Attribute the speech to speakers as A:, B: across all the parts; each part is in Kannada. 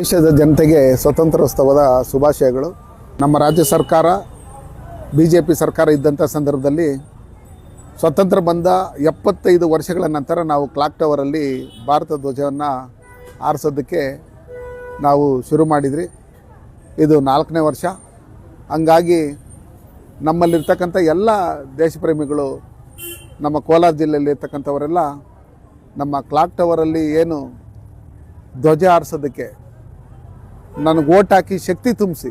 A: ದೇಶದ ಜನತೆಗೆ ಸ್ವತಂತ್ರೋತ್ಸವದ ಶುಭಾಶಯಗಳು. ನಮ್ಮ ರಾಜ್ಯ ಸರ್ಕಾರ BJP ಸರ್ಕಾರ ಇದ್ದಂಥ ಸಂದರ್ಭದಲ್ಲಿ ಸ್ವತಂತ್ರ ಬಂದ 75 ವರ್ಷಗಳ ನಂತರ ನಾವು ಕ್ಲಾಕ್ ಟವರಲ್ಲಿ ಭಾರತ ಧ್ವಜವನ್ನು ಆರಿಸೋದಕ್ಕೆ ನಾವು ಶುರು ಮಾಡಿದ್ರಿ. ಇದು 4ನೇ ವರ್ಷ. ಹಂಗಾಗಿ ನಮ್ಮಲ್ಲಿರ್ತಕ್ಕಂಥ ಎಲ್ಲ ದೇಶಪ್ರೇಮಿಗಳು, ನಮ್ಮ ಕೋಲಾರ ಜಿಲ್ಲೆಯಲ್ಲಿ ಇರ್ತಕ್ಕಂಥವರೆಲ್ಲ ನಮ್ಮ ಕ್ಲಾಕ್ ಟವರಲ್ಲಿ ಏನು ಧ್ವಜ ಆರಿಸೋದಕ್ಕೆ ನನಗೆ ಓಟ್ ಹಾಕಿ ಶಕ್ತಿ ತುಂಬಿಸಿ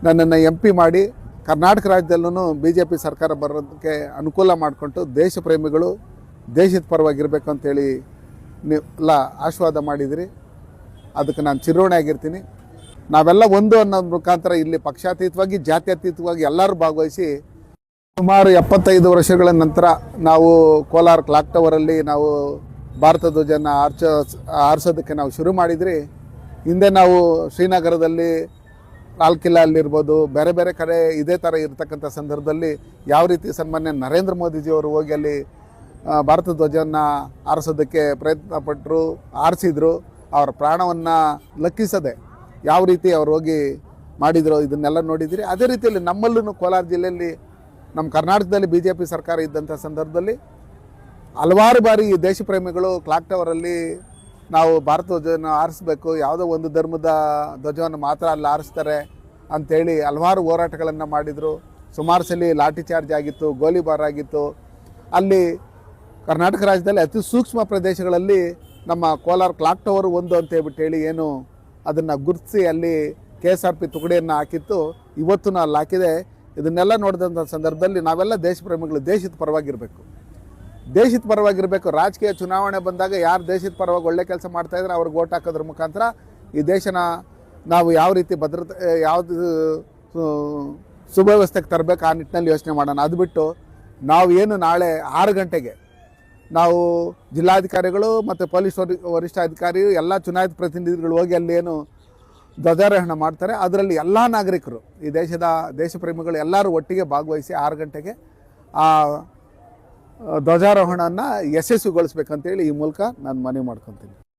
A: ನನ್ನನ್ನು MP ಮಾಡಿ ಕರ್ನಾಟಕ ರಾಜ್ಯದಲ್ಲೂ BJP ಸರ್ಕಾರ ಬರೋದಕ್ಕೆ ಅನುಕೂಲ ಮಾಡಿಕೊಂಡು ದೇಶ ಪ್ರೇಮಿಗಳು ದೇಶದ ಪರವಾಗಿರಬೇಕು ಅಂತೇಳಿ ನೀವೆಲ್ಲ ಆಶೀರ್ವಾದ ಮಾಡಿದಿರಿ. ಅದಕ್ಕೆ ನಾನು ಚಿರೋಣೆಯಾಗಿರ್ತೀನಿ. ನಾವೆಲ್ಲ ಒಂದು ಅನ್ನೋದ್ರ ಮುಖಾಂತರ ಇಲ್ಲಿ ಪಕ್ಷಾತೀತವಾಗಿ ಜಾತ್ಯತೀತವಾಗಿ ಎಲ್ಲರೂ ಭಾಗವಹಿಸಿ ಸುಮಾರು 75 ವರ್ಷಗಳ ನಂತರ ನಾವು ಕೋಲಾರ ಕ್ಲಾಕ್ ಟವರಲ್ಲಿ ನಾವು ಭಾರತ ಧ್ವಜನ ಆರಿಸೋದಕ್ಕೆ ನಾವು ಶುರು ಮಾಡಿದ್ರಿ. ಹಿಂದೆ ನಾವು ಶ್ರೀನಗರದಲ್ಲಿ ಲಾಲ್ ಕಿಲ್ಲಾ ಅಲ್ಲಿರ್ಬೋದು, ಬೇರೆ ಬೇರೆ ಕಡೆ ಇದೇ ಥರ ಇರತಕ್ಕಂಥ ಸಂದರ್ಭದಲ್ಲಿ ಯಾವ ರೀತಿ ಸನ್ಮಾನ್ಯ ನರೇಂದ್ರ ಮೋದಿಜಿಯವರು ಹೋಗಿ ಅಲ್ಲಿ ಭಾರತ ಧ್ವಜವನ್ನು ಆರಿಸೋದಕ್ಕೆ ಪ್ರಯತ್ನ ಪಟ್ಟರು, ಆರಿಸಿದ್ರು. ಅವರ ಪ್ರಾಣವನ್ನು ಲೆಕ್ಕಿಸದೆ ಯಾವ ರೀತಿ ಅವ್ರು ಹೋಗಿ ಮಾಡಿದ್ರು ಇದನ್ನೆಲ್ಲ ನೋಡಿದಿರಿ. ಅದೇ ರೀತಿಯಲ್ಲಿ ನಮ್ಮಲ್ಲೂ ಕೋಲಾರ ಜಿಲ್ಲೆಯಲ್ಲಿ ನಮ್ಮ ಕರ್ನಾಟಕದಲ್ಲಿ BJP ಸರ್ಕಾರ ಇದ್ದಂಥ ಸಂದರ್ಭದಲ್ಲಿ ಹಲವಾರು ಬಾರಿ ಈ ದೇಶ ಪ್ರೇಮಿಗಳು ಕ್ಲಾಕ್ ಟವರಲ್ಲಿ ನಾವು ಭಾರತ ಧ್ವಜವನ್ನು ಆರಿಸಬೇಕು, ಯಾವುದೋ ಒಂದು ಧರ್ಮದ ಧ್ವಜವನ್ನು ಮಾತ್ರ ಅಲ್ಲಿ ಆರಿಸ್ತಾರೆ ಅಂಥೇಳಿ ಹಲವಾರು ಹೋರಾಟಗಳನ್ನು ಮಾಡಿದರು. ಸುಮಾರು ಸಲ ಲಾಠಿ ಚಾರ್ಜ್ ಆಗಿತ್ತು, ಗೋಲಿಬಾರ್ ಆಗಿತ್ತು. ಅಲ್ಲಿ ಕರ್ನಾಟಕ ರಾಜ್ಯದಲ್ಲಿ ಅತಿ ಸೂಕ್ಷ್ಮ ಪ್ರದೇಶಗಳಲ್ಲಿ ನಮ್ಮ ಕೋಲಾರ ಕ್ಲಾಕ್ ಟವರ್ ಒಂದು ಅಂತ ಹೇಳ್ಬಿಟ್ಟು ಹೇಳಿ ಏನು ಅದನ್ನು ಗುರುತಿಸಿ ಅಲ್ಲಿ KSRP ತುಕಡಿಯನ್ನು ಹಾಕಿತ್ತು. ಇವತ್ತು ಅಲ್ಲಿ ಹಾಕಿದೆ. ಇದನ್ನೆಲ್ಲ ನೋಡಿದಂಥ ಸಂದರ್ಭದಲ್ಲಿ ನಾವೆಲ್ಲ ದೇಶ ಪ್ರೇಮಿಗಳು ದೇಶದ ಪರವಾಗಿರಬೇಕು, ದೇಶದ ಪರವಾಗಿರಬೇಕು. ರಾಜಕೀಯ ಚುನಾವಣೆ ಬಂದಾಗ ಯಾರು ದೇಶದ ಪರವಾಗಿ ಒಳ್ಳೆ ಕೆಲಸ ಮಾಡ್ತಾಯಿದ್ರೆ ಅವ್ರಿಗೆ ಓಟ್ ಹಾಕೋದ್ರ ಮುಖಾಂತರ ಈ ದೇಶನ ನಾವು ಯಾವ ರೀತಿ ಭದ್ರತೆ, ಯಾವುದು ಸುವ್ಯವಸ್ಥೆಗೆ ತರಬೇಕು ಆ ನಿಟ್ಟಿನಲ್ಲಿ ಯೋಚನೆ ಮಾಡೋಣ. ಅದು ಬಿಟ್ಟು ನಾವು ಏನು ನಾಳೆ 6 ಗಂಟೆಗೆ ನಾವು ಜಿಲ್ಲಾಧಿಕಾರಿಗಳು ಮತ್ತು ಪೊಲೀಸ್ ವರಿಷ್ಠಾಧಿಕಾರಿ ಎಲ್ಲ ಚುನಾಯಿತ ಪ್ರತಿನಿಧಿಗಳು ಹೋಗಿ ಅಲ್ಲಿ ಏನು ಧ್ವಜಾರೋಹಣ ಮಾಡ್ತಾರೆ, ಅದರಲ್ಲಿ ಎಲ್ಲ ನಾಗರಿಕರು, ಈ ದೇಶದ ದೇಶಪ್ರೇಮಿಗಳು ಎಲ್ಲರೂ ಒಟ್ಟಿಗೆ ಭಾಗವಹಿಸಿ 6 ಗಂಟೆಗೆ ಆ ಧ್ವಜಾರೋಹಣವನ್ನು ಯಶಸ್ವಿಗೊಳಿಸ್ಬೇಕಂತೇಳಿ ಈ ಮೂಲಕ ನಾನು ಮನವಿ ಮಾಡ್ಕೊತೀನಿ.